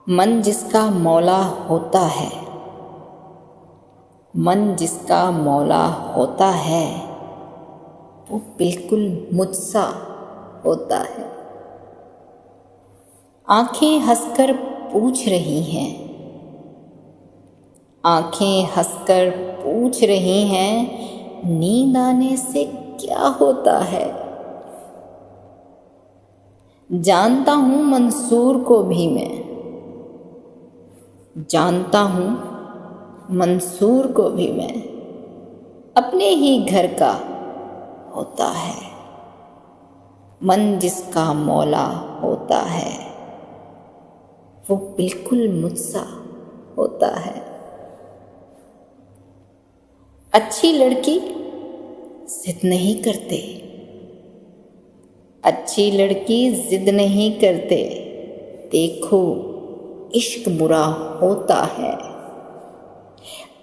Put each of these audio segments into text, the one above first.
मन जिसका मौला होता है, मन जिसका मौला होता है, वो बिल्कुल मुझसा होता है। आंखें हंसकर पूछ रही हैं, आंखें हंसकर पूछ रही हैं, नींद आने से क्या होता है। जानता हूँ मंसूर को भी मैं, जानता हूँ मंसूर को भी मैं, अपने ही घर का होता है। मन जिसका मौला होता है, वो बिल्कुल मुझसा होता है। अच्छी लड़की जिद नहीं करते, अच्छी लड़की जिद नहीं करते, देखो इश्क बुरा होता है।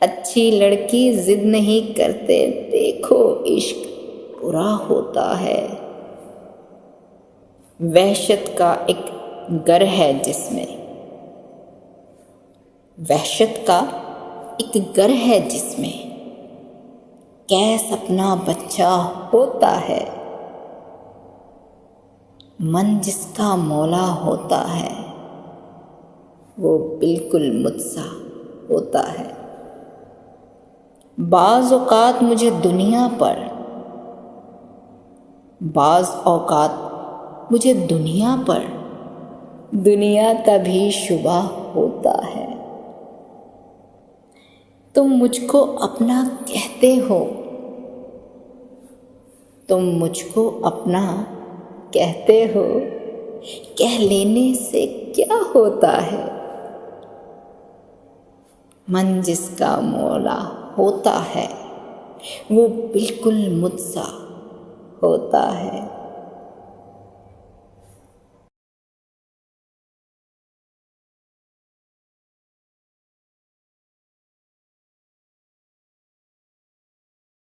अच्छी लड़की जिद नहीं करते, देखो इश्क बुरा होता है। वहशत का एक गर है जिसमें, वहशत का एक गर है जिसमें कैस अपना बच्चा होता है। मन जिसका मौला होता है, वो बिल्कुल मुझसा होता है। बाज़ औक़ात मुझे दुनिया पर, बाज़ औक़ात मुझे दुनिया पर दुनिया का भी शुबा होता है। तुम मुझको अपना कहते हो, तुम मुझको अपना कहते हो, कह लेने से क्या होता है। मन जिसका मौला होता है, वो बिल्कुल मुझसा होता है।